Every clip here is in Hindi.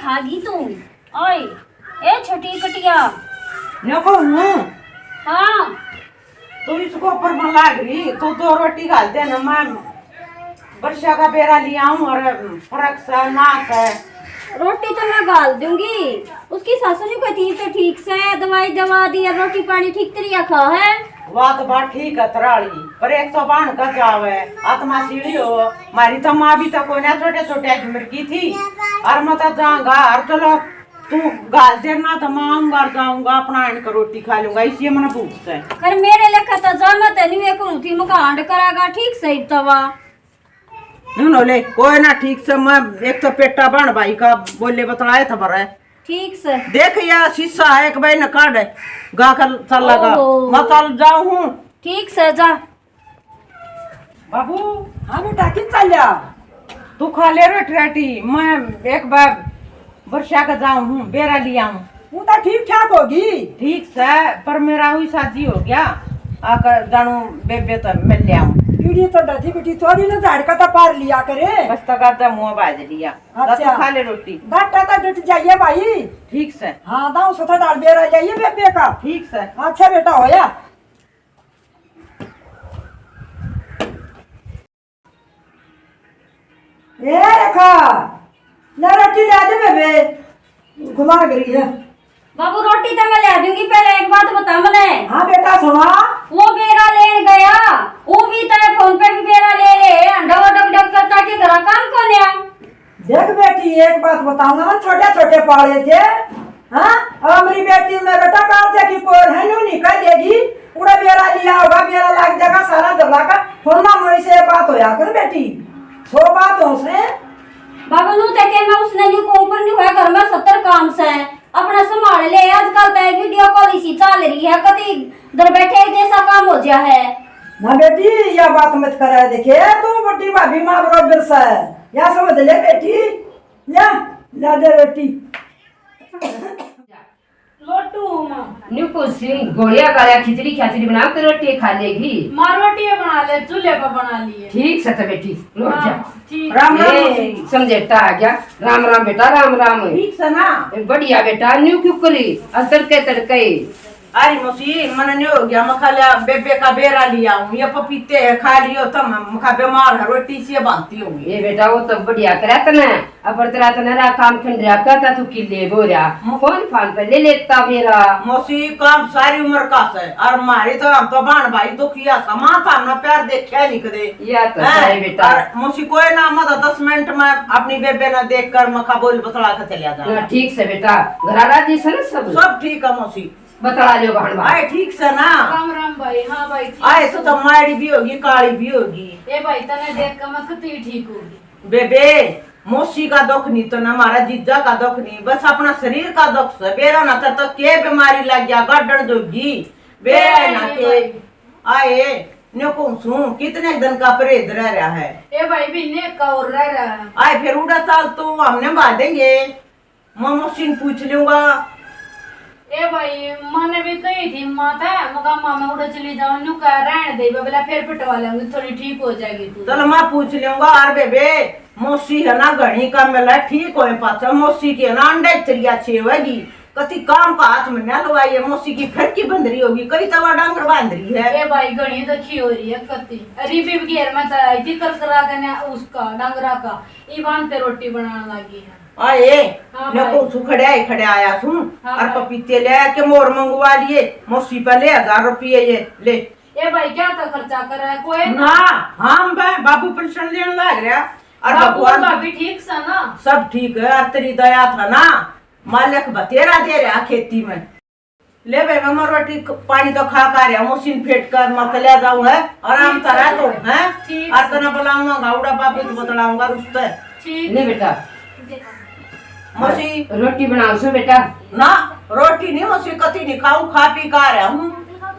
खागी तू? ओए ए छोटी कटिया देखो हूँ हाँ तो इसको ऊपर बन लाग रही तो 2 रोटी डाल देना। मैं वर्षा का बेरा लिया हूँ और फरक सा नाक है। रोटी तो मैं गाल दूंगी। उसकी सासू जी कहती तो ठीक से दवाई दवा दी और रोटी पानी ठीक तरीका खा है। वह तो बात ठीक है तराड़ी पर एक तो बाण का जाव है आत्मा सीढ़ी हो। मारी तो माँ भी तो कोई ना छोटे छोटे उम्र की थी और मैं तो जाऊंगा और चलो तू गाल देना तो मैं आऊंगा जाऊंगा अपना इनका रोटी खा लूंगा इसलिए मैंने पूछता है। कर मेरे लेखा तो जमत नहीं है कहूँ थी मुका हांड करागा ठीक सही तवा ले कोई ना ठीक से। मैं एक तो पेटा बाण भाई का बोले बतलाए था बरा ठीक से देख या शीशा है एक भाई न काट गा कर चल लगा मैं चल जाऊं हूँ। ठीक से जा बाबू। हाँ बेटा किन चल जा तू खा ले रोटी मैं एक बार वर्षा का जाऊं हूँ बेरा लिया हूँ। वो तो ठीक ठाक होगी। ठीक से पर मेरा हुई शादी हो गया आकर जानू बेबे तो मिल लिया हूँ। पीढ़ी तो डटी बेटी थोड़ी ना झाड़ का तो पार लिया करे बस तो करता मुँह बाज लिया। अच्छा खा ले रोटी डाटा तो डट जाइए भाई। ठीक से हाँ दाऊ सोता डाल बेरा जाइए बेबे का। ठीक से अच्छा बेटा होया। ए रेखा ना रोटी ले दे बेबे घुमा गई है। बाबू रोटी तो मैं ले दूंगी पहले एक बात बता मने। हाँ बेटा सुना वो बेरा लेन गया वो भी तेरे फोन पे भी बेरा ले ले डग डग डग करता के घर काम को लिया। देख बेटी एक बात बताऊंगा ना छोटे छोटे पाले थे। हाँ अब मेरी बेटी में बेटा कहा था कि कोई है नहीं कह देगी पूरा बेरा लिया होगा बेरा लग जाएगा सारा दबा का फोन ना मोई से बात होया कर बेटी 100 बात हो से। बाबू नु ते के मैं उसने न्यू को ऊपर नहीं हुआ घर में 70 काम से अपना संभाल ले। आजकल तो वीडियो कॉल इसी चल रही है कभी घर बैठे जैसा काम हो गया है ना बेटी यह बात मत करे देखे तू बड़ी भाभी माँ बराबर से या समझ ले बेटी ला दे बेटी। लोटू मां न्यू कुछ गोलियां गालियां खिचड़ी खिचड़ी बना के रोटी खा लेगी। मां रोटी बना ले चूल्हे पर बना लिए। ठीक से तो बेटी लौट जा। ठीक राम राम समझेता आ गया। राम राम बेटा राम राम। ठीक से ना बढ़िया बेटा न्यू क्यों करी तड़के तड़के। अरे मौसी मन नहीं हो गया मैं लिया बेबे का बेरा लिया हूँ ये पपीते है खा लियो तो मैं बीमार है रोटी से बांधती हूँ। ये बेटा वो तो बढ़िया करा तना अपर तेरा तो नरा काम खंडरा करता तू किले बोरा फोन फान पे ले लेता मेरा। मौसी काम सारी उम्र का है और मारे तो हम तो बाण भाई तो किया समा था हमने प्यार देखा नहीं कदे। या तो सही बेटा मौसी कोई ना मत 10 मिनट में अपनी बेबे ना देख कर मखा बोल बतला के चलिया जा। ठीक से बेटा घरारा जी से ना सब ठीक है मौसी बतला लियो बहन भाई ठीक से ना। राम भाई। हाँ भाई ठीक आए तो माड़ी भी होगी काली भी होगी। ए भाई तने देख कर मैं कितनी ठीक होगी। बेबे मौसी का दुख नहीं तो ना हमारा जीजा का दुख नहीं बस अपना शरीर का दुख है। बेरा ना तो के बीमारी लग गया गड्ढन जोगी बे ना के आए ने को कितने दिन का परहेज रह रहा है। ए भाई भी ने का और रह रहा है। आए फिर उड़ा चाल तो हमने बांधेंगे मैं मौसी ने पूछ लूंगा। ए भाई मैंने भी कही थी माता मगा मामा उड़ा चली जाओ नु का रहने दे बोला फिर पटवा लेंगे थोड़ी ठीक हो जाएगी तू। चल मैं पूछ लूंगा। और बेबे मौसी है ना घड़ी का मिला ठीक हो पाचा मौसी की है ना अंडे चरिया छे होगी कति काम का हाथ में न लवाई है मौसी की फिर की बंदरी होगी कई तवा डांगर बांध रही है। ए भाई घड़ी दखी हो रही है कति अरे भी घेर में आई थी कर करा के उसका डांगरा का ईवान पे रोटी बनाने लगी है। आए हाँ ने को सुखड़े खड़े आया सुन हाँ और पपीते ले के मोर मंगवा लिए मौसी पे ले 1000 रुपये ये ले। ए भाई क्या तो खर्चा कर रहा है कोई ना हम बाबू पेंशन लेने लग रहा और भगवान भाभी ठीक सा ना सब ठीक है। और तेरी दया था ना मालिक बतेरा दे रहा खेती में ले भाई मैं रोटी पानी तो खा कर रहा मशीन फेट कर मैं ले जाऊँ है आराम तरह तो है और तना बुलाऊंगा गाउडा बाबू तो बतलाऊंगा उससे। नहीं बेटा मौसी रोटी बनाओ सो बेटा। ना रोटी नहीं मौसी कति नहीं खाऊं खा पी का रहा हूँ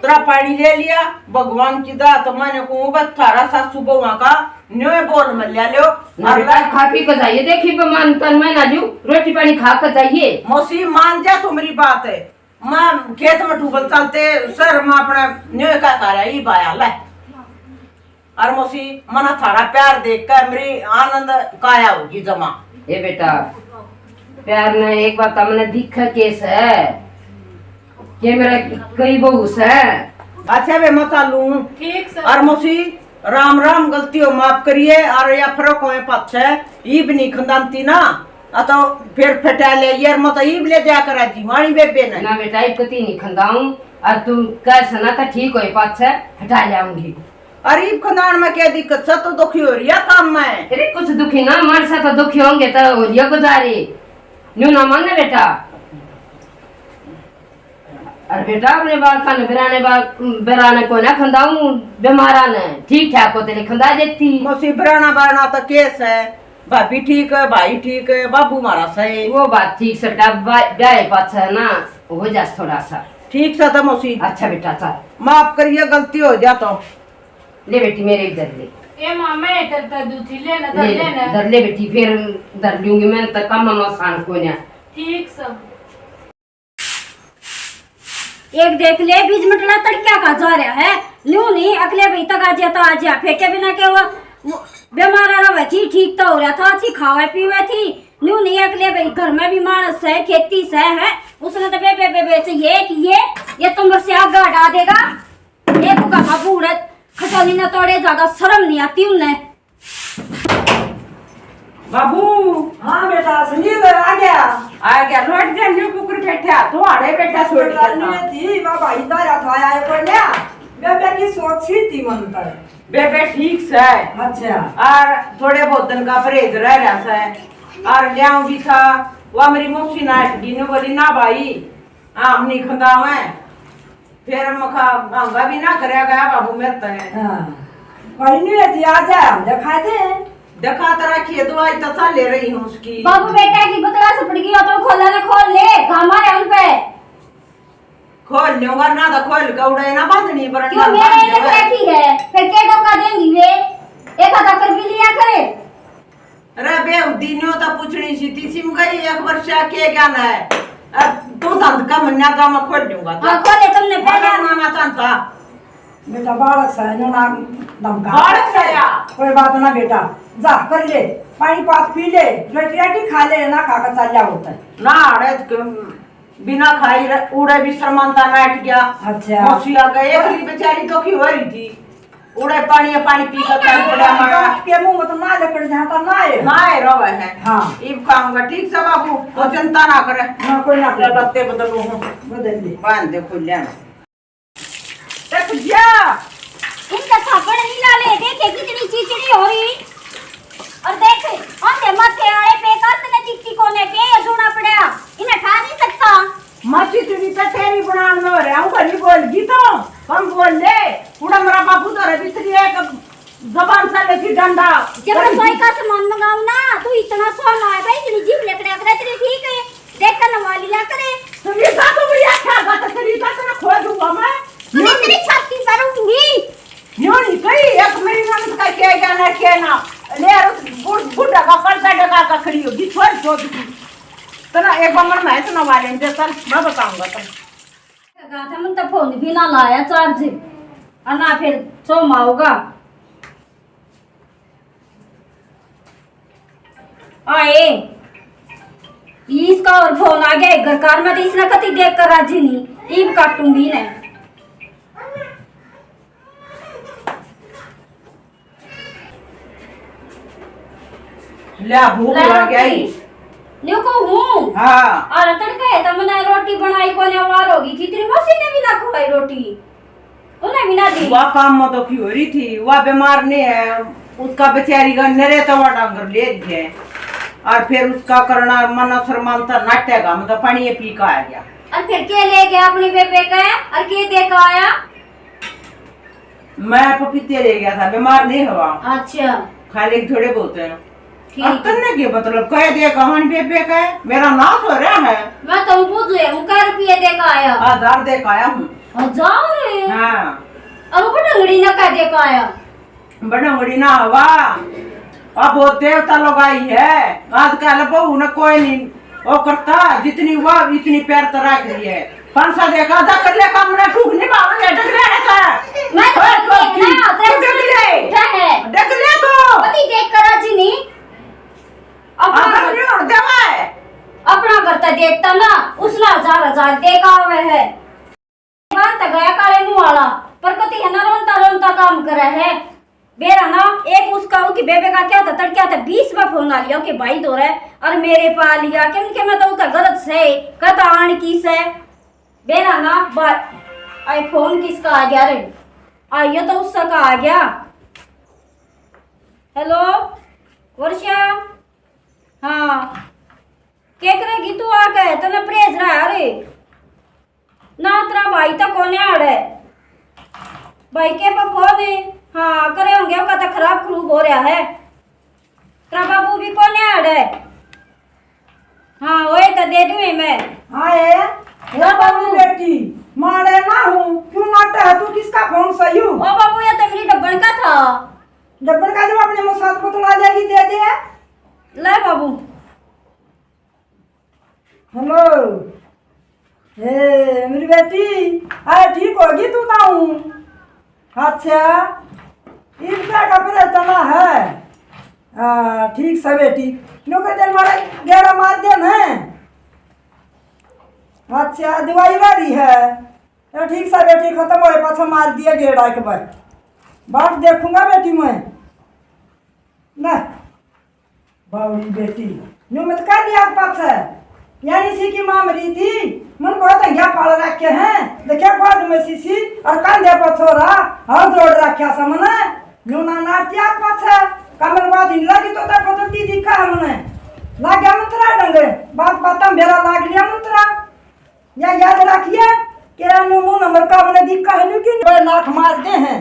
तेरा पानी ले लिया भगवान की दा तो मैंने को बस थारा सासू बहुआ का न्योय बोल में ले लो खा पी कर जाइए देखी मान तन मैं ना लू रोटी पानी खा कर जाइए। मौसी मान जा तो मेरी बात है मैं खेत में ठूबल चलते सर मैं अपना न्योय का कर रही बाया ले और मौसी मना थारा प्यार देख कर मेरी आनंद काया होगी जमा। ये बेटा प्यार ने एक बात हमने दिख केस है कि मेरा कई बहू है। अच्छा बे मता लूं ठीक सर। और मौसी राम राम गलतियों माफ करिए और या फरक होए पाछ ईब नहीं खंदानती ना तो फिर फटा ले यार मत ईब ले जा कर जी वाणी बेबे ने ना बेटा एक कती नहीं खंदाऊं और तू कह सना तो ठीक होए पाछ हटा ले आऊंगी। और ईब खंदान में क्या दिक्कत है तो दुखी हो रही है काम में। अरे कुछ दुखी ना मन से तो दुखी होंगे तो होलिया गुजारी न्यू ना मानने बेटा। अरे बेटा अपने बाल खाने बिराने को ना खंदाऊं बीमारा ने ठीक ठाक होते नहीं खंदा देती। मौसी बराना बराना तो केस है भाभी ठीक है भाई ठीक है बाबू मारा सही वो बात ठीक से ब्याह पाछ है ना हो जा थोड़ा सा ठीक सा था मौसी। अच्छा बेटा चल माफ करिए गलती हो जा तो ले बेटी मेरे इधर ले ए मामा इधर तो दूधी लेना ले इधर ले बेटी फिर इधर लूंगी मैं तो कम मसान को ना। ठीक सब। एक देख ले बीज मटला तड़का का जा रहा है न्यू नहीं अगले भाई तक आ जाता आ जा फेंके बिना के वो बीमार रहे थी ठीक तो हो रहा था अच्छी खावा पीवा थी न्यू नहीं अगले भाई घर में भी मानस है खेती से है उसने तो बे बेच ये तुम से आग हटा देगा एक का बाबू उड़त खटोली न तोड़े जागा शर्म नहीं आती उन्हें। बाबू हाँ बेटा सुनील आ गया लौट जा न्यू कुकर बैठा तो आड़े बैठा छोड़ बेटा दिया थी बाबा इधर था आए को ना बेबे की सोची थी मन पर बेबे ठीक से अच्छा और थोड़े बहुत दिन का परहेज रह रहा है और लियाऊं भी था वो मेरी मौसी नाट दी ने बोली ना भाई आम नहीं खंदावे फिर मखा महंगा भी ना करेगा बाबू मेरे तो है हाँ कोई नहीं थी आ जा हम दिखा दे देखा तो रखिए दवाई तो सा ले रही हूँ उसकी बाबू बेटा की बतला से पड़ गई हो तो खोला ना खोल ले घामा है उन पे खोल लूंगा ना तो खोल के उड़े ना बांधनी पर क्यों मेरे एक रखी है फिर के धोखा देंगी वे एक आधा कर भी लिया करे। अरे बे दिनों तो पूछनी सी थी सिम गई एक वर्ष के क्या ना है अब तू धंध का मन्ना का मैं खोल दूंगा हाँ खोले तुमने पहले ना चाहता बेटा बालक सा है ना दमका बालक सा या? कोई बात ना बेटा जा कर ले पानी पात पी ले रोटी राटी खा ले ना खा कर चल जा होता है ना अरे बिना खाई उड़े भी शर्मानता बैठ गया। अच्छा मौसी आ गए एक बेचारी तो की हो रही थी उड़े पानी पी कर चल पड़ा हमारा के मुंह में तो ना लेकर जाता ना है ना है रोवे है। हाँ इब खाऊंगा ठीक से बाबू तो चिंता ना करे ना कोई ना अपने बत्ते बदलू हूँ बदल ले बांध दे खुल जाना देख जा इनका सापड़ नहीं डाले देखे कितनी चिचड़ी हो रही और देख अंधे माथे आड़े पे काटने चिट्ठी कोने के ये सुना पड़ा इन्हें खा नहीं सकता मच्छी तुझी तो तेरी बनान में हो रहा हूँ कहीं बोल गी तो हम बोल ले पूरा मेरा बाबू तो रे बितरी एक जबान से लेके डंडा जब रसोई का सामान मंगाऊं ना तू इतना सोना है भाई इतनी जीभ लकड़ा करे तेरी ठीक है देख कर नवा लिया करे तुझी का तो बढ़िया क्या बात है तेरी का तो खो दूंगा मैं मैं तेरी छाती करूंगी न्यू नहीं कही एक मेरी ननद का क्या जाना क्या ना ले बुढ़ा का पर्दा डगा का खड़ी होगी छोड़ छोड़ तो ना एक बार मैं तो नवा लेंगे सर मैं बताऊंगा तो कहा था मन तो फोन भी ना लाया चार्ज और ना फिर सोमा होगा आए इसका और फोन आ गया घर कार में तो इसने कति देख कर राजी नहीं ईब काटूंगी ने ले भूख लग गई न्यू को हूँ हाँ और तड़का है तो मैंने रोटी बनाई को ने वार होगी थी तेरी मौसी ने भी ना खवाई रोटी उन्हें भी ना दी वह काम में तो की हो रही थी वह बीमार नहीं है उसका बेचारी का नरे तो डांगर ले दिए और फिर उसका करना मना शर्मानता नाटेगा मतलब पानी ये पी का आ गया और फिर के ले गया अपनी बेबे का और के देख आया मैं पपीते ले गया था बीमार नहीं हुआ अच्छा खाली थोड़े बहुत है ठीक अब करने के मतलब कह दे कहानी बेबे का मेरा नाश हो रहा है मैं तो पूछे हूँ क्या रुपये दे का आया 1000 दे का आया हूँ 1000 हाँ और वो डंगड़ी ना का दे का आया बड़ा बड़ी ना हवा अब वो देवता लोग आई है आजकल बहू न कोई नहीं वो करता जितनी वो इतनी पैर तरह रही है 500 देखा था कर ले काम ना टूक नहीं पावे डगले का मैं तो डगले तो पति देख कर राजी नहीं अगर नहीं और देवा है तो देखता ना उसने हजार हजार देखा हुआ है बात तो गया काले मुंह वाला पर कति है ना रोनता रोनता काम करे है बेरा ना एक उसका उसकी बेबे का क्या था तड़क्या था 20 बार फोन आ लिया कि भाई दो रहे और मेरे पा लिया क्योंकि मैं तो उसका गलत से कहता आन की से बेरा ना बात आई फोन किसका आ गया रे आइयो तो उसका का आ गया हेलो वर्षा हाँ क्या करेगी तू आ गए तो ना प्रेज रहा अरे ना तेरा भाई तो कौन है भाई के पास फोन है हाँ करे होंगे उसका तो खराब खरूब हो रहा है तेरा बाबू भी कौन है हाँ वही तो दे दूँ मैं हाँ ये हाँ बाबू। बेटी मारे ना हूँ क्यों नाटा है तू किसका फोन सही हूँ ओ बाबू ये तो मेरी डब्बन का था डब्बन का जो अपने मुँह साथ पुतला लेगी दे दे ले बाबू हेलो हे मेरी बेटी अरे ठीक होगी तू ना हूँ अच्छा इसका कपड़े चला है ठीक से बेटी नौकर दिन मारा गेड़ा मार दे ना अच्छा दवाई वाली है तो ठीक से बेटी खत्म हो पाछा मार दिया गेड़ा एक बात देखूंगा बेटी मैं ना बावड़ी बेटी न्यू मत कर दिया पास है यानी सी की माँ मरी थी मन बहुत अंग्या पाल रखे हैं देखिए बाद में सीसी और कंधे पर छोरा हर जोड़ रखा समने न्यू ना नाटिया पास है कमर बात इन लगी तो देखो तो टी दिखा है मने लाग गया मंत्रा डंगे बात बात मेरा लाग लिया मंत्रा या याद रखिए कि न्यू मुंह नंबर का मने दिखा है न्यू कि नाक मार दे हैं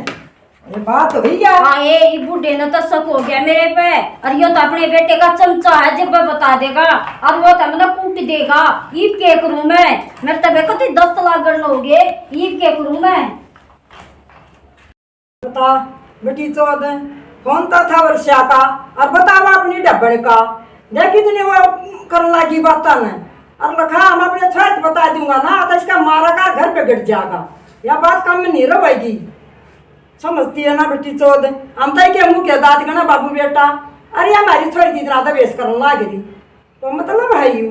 ये बात हुई है हाँ ये बूढ़े ने तो शक हो गया मेरे पे और यो तो अपने बेटे का चमचा है जब मैं बता देगा और वो तो मतलब कूट देगा ईद के करूं मैं मेरे तबे कति 10 लाख गण लोगे ईद के करूं मैं बता बेटी चौध कौन था वर्षा का और बतावा अपनी डब्बड़ का देख कितनी वो करने लगी बात ने और लखा हम अपने छठ बता दूंगा ना तो इसका मारा का घर पे गिर जाएगा यह बात कम में नहीं रहेगी समझती है ना बेटी चौध हम तो के मुँह के दाँत गना बाबू बेटा अरे हमारी छोरी की इतना तो बेस करने लग रही तो मतलब है यू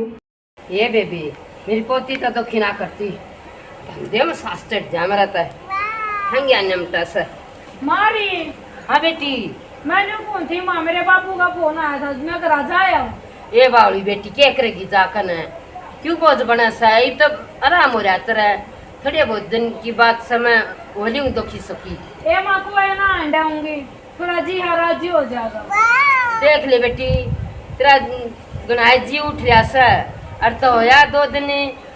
ये बेबी मेरी पोती तो खिना करती दे में सांस चढ़ जा मेरा तो हंग्या नमटा से मारी हाँ बेटी मैंने फोन थी माँ मेरे बापू का फोन आया था मैं घर आया हूँ ये बावली बेटी क्या करेगी जाकर न क्यों बोझ बना सा ये तो आराम हो जाता है थोड़े बहुत दिन की बात समय होली हूँ दुखी सकी ए माँ को है ना अंडाऊंगी थोड़ा जी हराजी हो जाएगा देख ले बेटी तेरा गुनाह जी उठ रहा सा और तो होया 2 दिन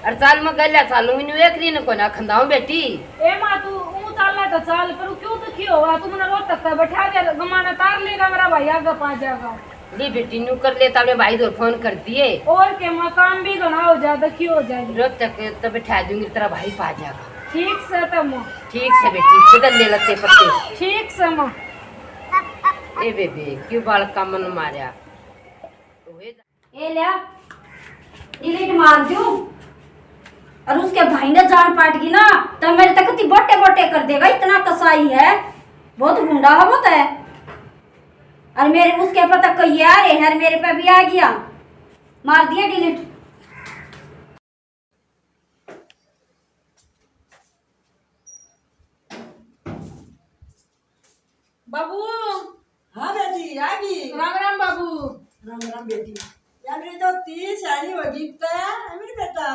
और चाल में गलिया चालूंगी नहीं एक दिन को ना खंदाऊं बेटी ए माँ तू चालना तो चाल पर क्यों दुखी होगा तू मैंने रोज तक बैठा दे गमाना तार लेगा मेरा भाई आगे पा जाएगा ली बेटी न्यू कर ले अपने भाई दो फोन कर दिए और के माँ काम भी गना हो जाए दुखी हो जाएगी रोज तक तो बैठा दूंगी तेरा भाई पा जाएगा ठीक से तम ठीक से बेटी बदल ले लगते पत्ते ठीक से माँ ए बेबी क्यों बाल का मन मारा ये ले डिलीट मार दूं और उसके भाई ने जान पाट की ना तो मेरे तक इतनी बोटे बोटे कर देगा इतना कसाई है बहुत गुंडा है बहुत है और मेरे उसके पर तक कही आ रहे हैं मेरे पे भी आ गया मार दिया डिलीट बाबू हाँ बेटी आ गई राम राम बाबू राम राम बेटी यार मेरी तो 30 साल होगी मेरी बेटा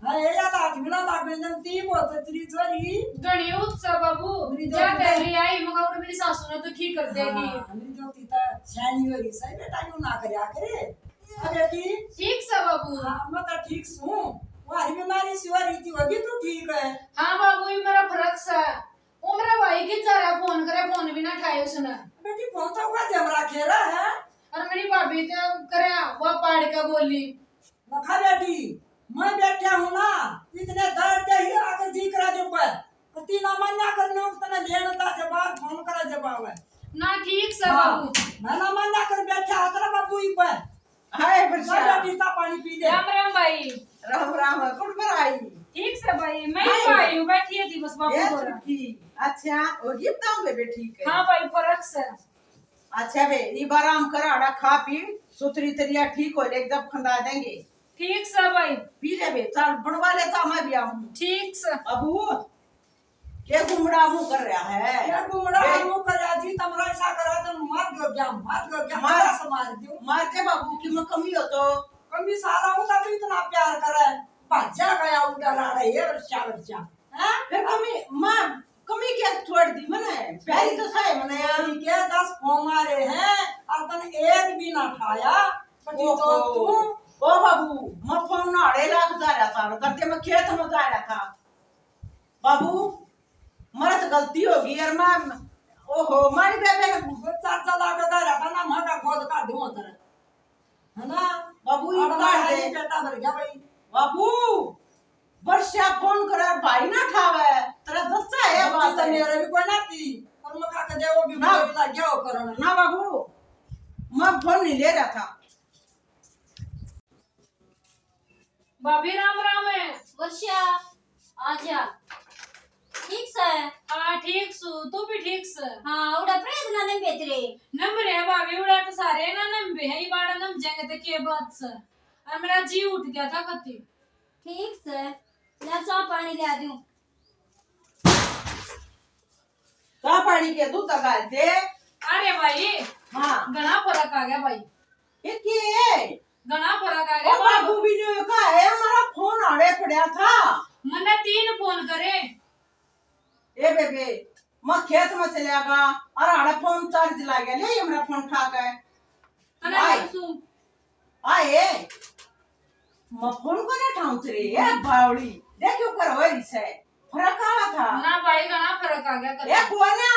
हाँ ये याद आज मिला लाग में ती बहुत तेरी छोरी गणी उत्सव बाबू मेरी क्या दो- कर रही आई मगर और मेरी सासू ने तो की कर देगी मेरी जो तीता छानी होगी सही बेटा यूं ना करया करे हाँ बेटी ठीक से बाबू हाँ मैं तो ठीक हूँ वो हरी बीमारी सिवारी थी होगी तो ठीक है हाँ बाबू ये मेरा फर्क सा वो मेरा भाई की चारा फोन करे फोन भी ना उठाए उसने बेटी फोन तो हुआ जमरा खेला है और मेरी भाभी तो करे वो पाड़ के बोली लखा बेटी मैं बैठा हूँ ना इतने दर्द दे ही आकर जी करा जब पर तीना मन्ना करने उतना लेना था जवाब फोन करा जवाब है ना ठीक से बाबू मैं ना मन्ना कर बैठा हतरा बाबू ही पर हाय मैं वर्षा बेटी सा पानी पी दे राम राम भाई राम राम कुड़ पर आई ठीक से भाई मैं ही आई हूँ बैठी थी बस बाबू ये बोला छुट्टी अच्छा और ये बताऊं बे ठीक है हाँ भाई फर्क से अच्छा बे ये बाराम कर आड़ा खा पी सुतरी तरिया ठीक हो ले एकदम खंदा देंगे ठीक से भाई, पी ले बे, चल बनवा लेता मैं भी आऊं। ठीक से। अबू के घुमड़ा मुंह कर रहा है ये गुमड़ा मुंह कर जी तमरा ऐसा करा तो मार दो क्या मार। मारा से मार दूं मार के बाबू की मैं कमी हो तो कभी सारा हूं तो इतना प्यार करे भज्जा गया उड़ा रही है वर्षा हैं फिर कमी मां कमी क्या छोड़ दी मैंने प्यारी तो सही मैंने यार यानी के 10 फोन मारे हैं और तन एक भी ना उठाया पति तो तू ओ बाबू मैं फोन ना अड़े लाख जा रहा था करते मैं खेत में जा रहा था बाबू मेरे से गलती होगी यार मैं ओहो मारी बेबे वो 4 लाख का रहता ना मां का खोद का दूं उधर है ना बाबू ये काट दे बेटा भर गया भाई बाबू वर्षा फोन करे भाई ना ठावे तेरा दस्ता है बात तो मेरे भी कोई ना थी और मैं खा के दे वो भी मुझे लग गया वो करना ना बाबू मैं फोन नहीं ले रहा था भाभी राम राम है। वर्षा आजा ठीक से हाँ ठीक सु, तू भी ठीक से। हाँ उड़ा प्रेस ना नहीं बेतरे नंबर है भाभी, उड़ा तो सारे ना नंबर है, ये बाड़ा नंबर जाएंगे तो के बात से। और मेरा जी उठ गया था कति। ठीक से ले चाय पानी ले दूं का पानी के दूध डाल दे अरे भाई हां घना फर्क आ गया भाई, ये के घना फर्क आ ओ गया। बाबू भी ने कहा है हमारा फोन आड़े पड़ा था मैंने 3 फोन करे। ए बेबे मैं खेत में चला गया और आड़ा फोन चार्ज ला गया ले हमरा फोन उठा के अरे भाई। सु आए मैं फोन को ना ठाऊं रे ये बावड़ी देखो कर होई से फर्क आवा था ना भाई घना फर्क आ गया ए कति। कोई ना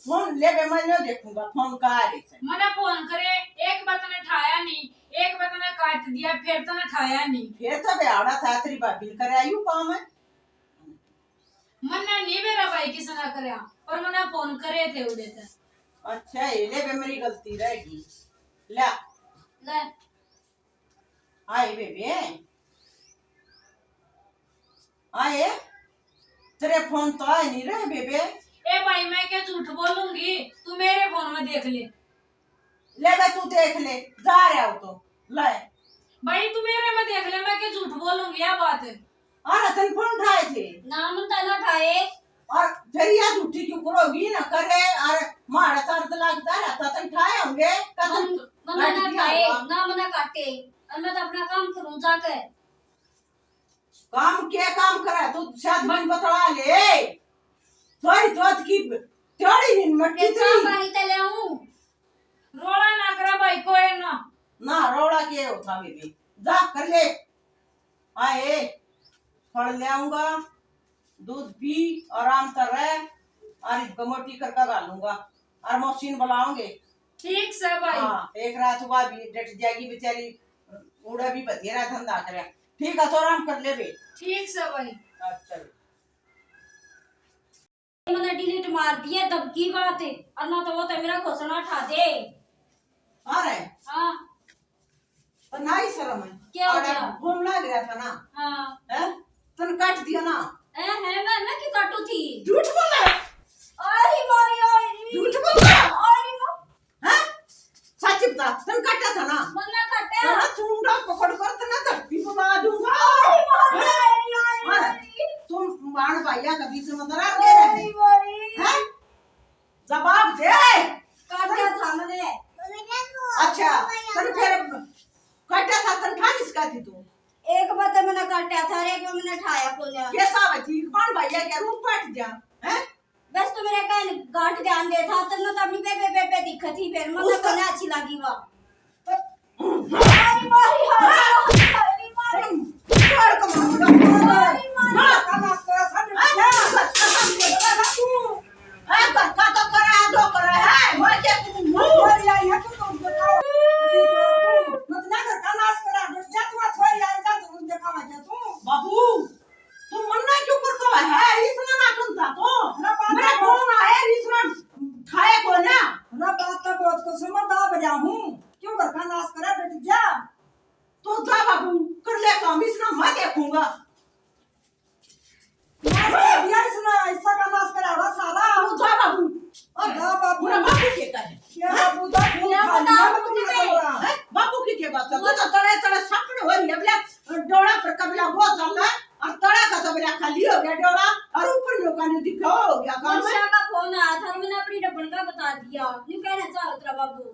फोन ले बे मैं नहीं देखूंगा फोन का आ रही से मैंने फोन करे, एक बार तने ठाया नहीं, एक बार तने काट दिया, फिर तने ठाया नहीं। फिर तो बेआड़ा था तेरी बात बिल करे आयु काम है मैंने नहीं मेरा भाई किसी ना करे और मैंने फोन करे थे उड़े थे। अच्छा ये ले बे मेरी गलती रहेगी ले ले आए बेबे आए तेरे फोन तो आए नहीं रहे बेबे ए भाई मैं क्या झूठ बोलूंगी, तू मेरे फोन में देख ले। ले बे तू देख ले जा रहा हो तो ले भाई तू मेरे में देख ले, मैं क्या झूठ बोलूंगी या बात है। और तन फोन उठाए थे नाम तना खाए और फिर यह झूठी क्यों करोगी ना करे और मारा दर्द लगता रहता तन उठाए होंगे कदम मना ना खाए ना मना काटे और मैं तो अपना काम करूं जाके काम क्या काम करा तू शायद मन बतला ले थोड़ी थोड़ी की थोड़ी दिन मट्टी के चाय थी पानी ते ले आऊं रोड़ा ना करा भाई कोई ना। ना रोड़ा के उठा बेबी जा कर ले आए फल ले आऊंगा दूध पी आराम कर रहे और गमोटी करके डालूंगा और मशीन बुलाऊंगे ठीक से भाई। हाँ एक रात हुआ भी डट जाएगी बेचारी उड़ा भी बतेरा धंधा करे ठीक है तो आराम कर ले बे ठीक से भाई। अच्छा मैंने डिलीट मार दिया तब की बात है और ना तो वो तो मेरा घोषणा उठा दे। आ रहे हाँ पर नहीं शर्म है क्या हो और गया? फोन लग रहा था ना हाँ हैं तन काट दिया ना है मैं क्यों काटू थी झूठ बोल रहा है अरे मारी अरे झूठ बोल रहा है अरे हैं सच बता तन काटा था ना मना काटे तेरा चुंडा पकड़ कर तना धरती पे मार दूंगा तुम बाण भाइया के बीच में दरार दे रहे हैं जवाब दे काटा था मैंने अच्छा तन फिर काटा था तन ठान इसका थी तू एक बार तो मैंने काटा था और एक बार मैंने ठाया कोने कैसा है थी बाण भाइया के रूप पाट जा हैं बस तो मेरे कान गांठ ध्यान दे था तब मैं तो अपनी पे दिखत थी फिर मुझे कोने अच्छी लगी वो अरे मारी अरे मारी और कमाऊंगा ना कमा कर सब का तो करा है दो करा है मैं क्या तुम छोरी आई है तो बताओ मत ना कर कनास करा जा तू छोरी आई जा तू दिखावा जा तू बाबू तू मन्ना क्यों करता है इसमें ना सुनता तो ना बात मेरा फोन आया इसमें खाए को ना ना बात तो बहुत को समझदा बजा हूं क्यों कर कनास करा डट जा तो जा बाबू कर ले काम इसमें मैं देखूंगा दिया इसने ऐसा कनास करा रहा सारा तू जा बाबू और जा बाबू पूरा बाबू के करे क्या बाबू दा क्या बताओ तुम मुझे? बाबू की के बात तो तड़े तड़े सपने हो रही है बाबू।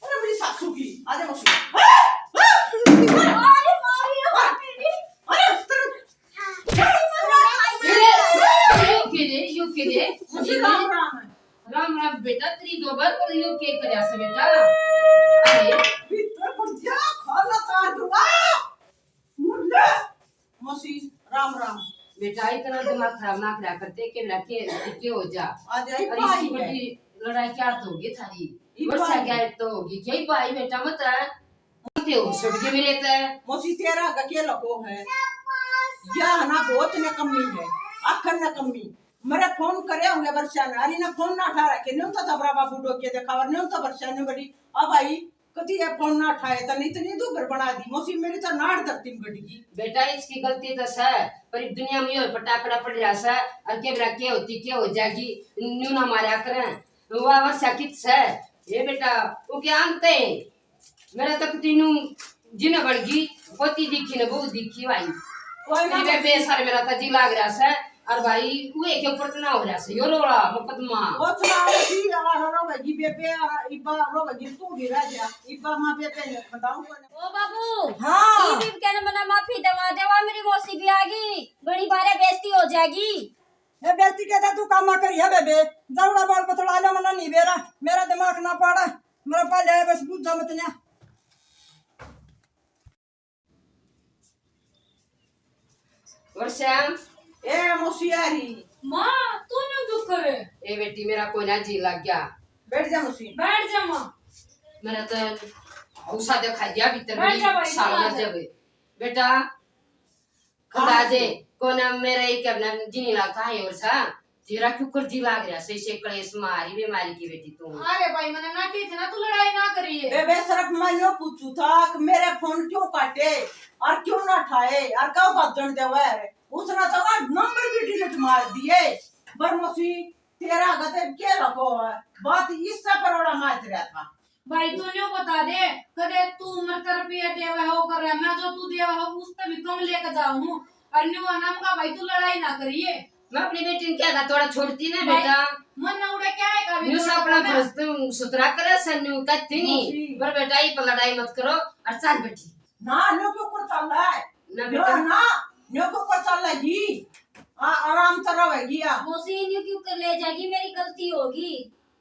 अरे मेरी सासू की आजा मौसी। अरे मारियो अरे यू के रे मौसी राम राम है। राम राम बेटा तेरी दो बार पर यू के करया से बेटा। अरे भीतर बढ़िया खाना तार दूंगा मुर्दे। मौसी राम राम। बेटा इतना दिमाग खराब ना करा करते के के हो जा। आज आई अरे भाई इसी है। बड़ी लड़ाई क्या तो होगी थारी ई वर्षा भाई क्या तो होगी क्या भाई बेटा मत मते हो छुट के मेरे ते मौसी तेरा गके लगो है या ना बहुत ने कमी है आखर ने कमी मेरे फोन करे होंगे वर्षा ने अरे ना फोन ना उठा रखे नहीं तो तबरा बाबू डोके दिखावर नहीं तो वर्षा ने बड़ी अब आई कदी ये फोन ना उठाए तो नहीं तो नहीं दूबर बना दी मौसी मेरी तो नाड़ धरती में गड़ी। बेटा इसकी गलती तो है पर इस दुनिया में यो पटापड़ा पड़ रहा है और के बरा के होती के हो जाएगी न्यू ना मारा करें वो वर्षा कित है ये बेटा वो क्या अंते मेरा तक तीनू जिन बढ़गी पोती दिखी न बहुत दिखी भाई कोई ना मेरे बेसर मेरा तो जी लाग रहा है और भाई उए के ऊपर ना हो रहा है यो रोड़ा मुकदमा वो चला मौसी आ रो बगी बेबे इबा रो बगी तू भी रह जा इबा मां बेबे ने बताऊं को ओ बाबू हाँ ई भी कहने मना माफी दवा देवा मेरी मौसी भी आ गई बड़ी बारे बेइज्जती हो जाएगी। ये बेइज्जती के तू काम करी है बेबे जरूरा बाल पतला ले मना नहीं बेरा मेरा दिमाग ना पड़ा मेरा पाले बस बुझा मत ने। वर्षा ए मौसियारी माँ तूने दुख करे। ए बेटी मेरा कोई ना जी लग गया बैठ जा मौसी। बैठ जा माँ। मेरा तो हौसा दिखा दिया भीतर बैठ जा भाई, साल बैठ में जा। जब बेटा खुदा दे कोना मेरा एक अपना जीनी लगता है और सा तेरा क्यों कर जी लाग रहा से कलेश मारी बीमारी की बेटी तू अरे भाई मैंने नाटी थी ना तू लड़ाई ना करिए। बेबे सिर्फ मैं यो पूछू था कि मेरे फोन क्यों काटे और क्यों ना उठाए और कब बदन देवे उसने तो नंबर भी डिलीट मार दिए पर मौसी तेरा गते के लगो है बात इससे परोड़ा मार रहा था। भाई तू न्यू बता दे कदे तू मरकर रुपये देवा हो कर रहा मैं जो तू देवा हो उससे भी कम लेकर जाऊं और न्यू नाम का भाई तू लड़ाई ना करिए। मैं अपनी बेटी ने क्या था थोड़ा छोड़ती ना बेटा मन ना उड़े क्या है कभी न्यू सा अपना फर्ज तुम सुथरा करे सन्यू कहती नहीं पर बेटा ये पर लड़ाई मत करो और चल बेटी ना न्यू के ऊपर चल रहा है ना न्यू बेटा ना न्यू के ऊपर चल रही आराम से रहेगी मौसी न्यू क्यों कर ले जाएगी मेरी गलती होगी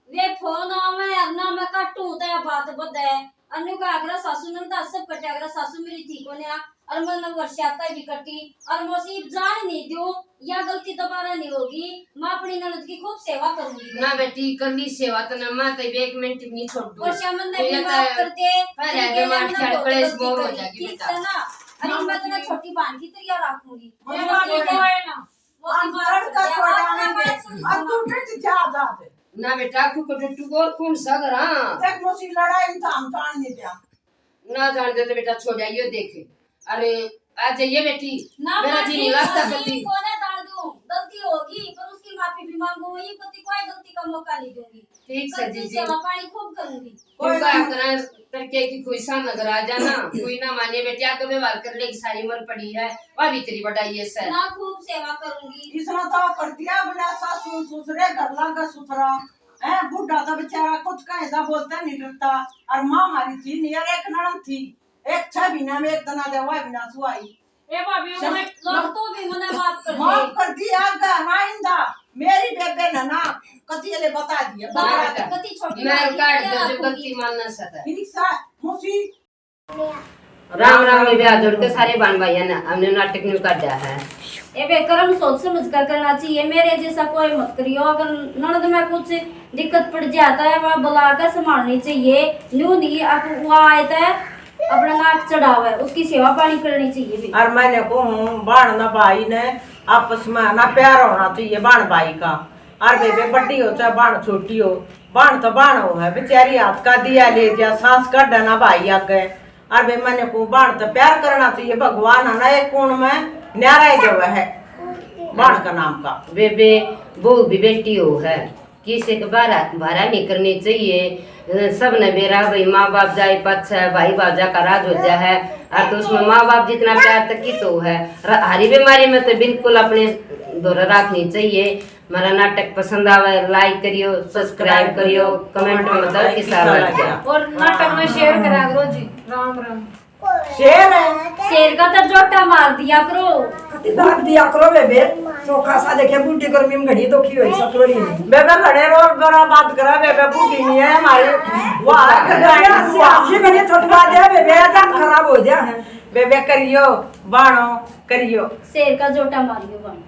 वे फोन आवे ना मैं काटू तो बात बदे अन्यू का अगर सासू ने तो सब कटे अगर सासू मेरी थी कोने और मन वर्षाता भी कटी और मौसी जान नहीं दो या गलती दोबारा नहीं होगी मैं अपनी ननद की खूब सेवा करूंगी ना बेटी कर ली सेवा तो ना मैं तो एक मिनट नहीं छोड़ दूं वर्षा मन ने भी माफ कर दे पहले आगे मार के कलेश बोर हो जाएगी ठीक बेटा है ना अरे मैं तो छोटी बहन की तरह रखूंगी ये बात तो है ना। मौसी माफ कर का दे, छोड़ा आप ना नहीं बात सुनो। और तू फिर जा जाते ना बेटा तू को टू बोल कौन सगर हां देख मौसी लड़ाई तो हम जान नहीं दिया ना जान दे तो बेटा छोड़ जाइयो देखे अरे आ जाइए बेटी ना मेरा माफी जी नहीं लगता मौसी कभी को ना डाल दूं गलती होगी पर उसकी माफी भी मांगूंगी कभी कोई गलती का मौका नहीं दूंगी ठीक से गलती जी से पानी खूब करूंगी कोई बात ना करके की कोई सा नजर आ जाना कोई ना माने बेटी आगे व्यवहार कर लेगी सारी उम्र पड़ी है वह भी तेरी बढ़ाई है सर ना खूब सेवा करूंगी इसने तो कर दिया बोला सासू ससुरे घर लागा सुथरा है बुढ़ा तो बेचारा कुछ कैसा बोलता नहीं डरता और माँ हमारी थी नियर एक नड़न थी एक 6 महीना में एक तना देवा बिना सुआई ए भाभी सब- मैं लोग तो भी मना माफ कर माफ दे कर दिया आइंदा मेरी बेबे ने ना कति ले बता दिया बात कति छोटी मैं बहन की काट तरह दो जो रखूंगी। गलती मानना सता ठीक सा मौसी राम राम में ब्याह जोड़ के सारे बान भाई ने हमने नाटक न्यू कर दिया है ए बे कर्म सोच समझ कर करना चाहिए मेरे जैसा कोई मत करियो अगर ननद में कुछ दिक्कत पड़ जाता है वह बुला कर संभालनी चाहिए न्यू नहीं अब वो आए तो अपना नाक चढ़ावा है उसकी सेवा पानी करनी चाहिए भी और मैंने को बाण ना भाई ने आपस में ना प्यार होना चाहिए बाण भाई का और बेबे बड़ी हो चाहे बाण छोटी हो बाण तो बाण हो है बेचारी हाथ का दिया ले जा सांस का डना भाई आगे और बे मैंने को बाण तो प्यार करना चाहिए भगवान है ना एक कोण में न्यारा ही जो है बाण का नाम का बेबे बहू भी बेटी हो है किसी के भारा नहीं करनी चाहिए सब ने मेरा भाई माँ बाप जाए पक्ष है भाई बाजा का राज हो जा है और तो उसमें माँ बाप जितना प्यार तक की तो है हरी बीमारी में तो बिल्कुल अपने दोहरा रखनी चाहिए। हमारा नाटक पसंद आवे लाइक करियो, सब्सक्राइब करियो, कमेंट में बताओ कैसा लगा। और नाटक में शेयर करा करो जी। राम राम। शेर है शेर का तो जोटा मार दिया करो। कति दाग दिया करो बेबे चोखा सा देखे बूढ़ी गर्मी में घड़ी दुखी हुई सतोड़ी में बेबे लड़े रोज बड़ा बात करा बेबे बूढ़ी नहीं है हमारी वाह आशी घड़ी छोटवा दे बेबे जान खराब हो जा है बेबे करियो बाणो करियो। शेर का जोटा मारियो बन।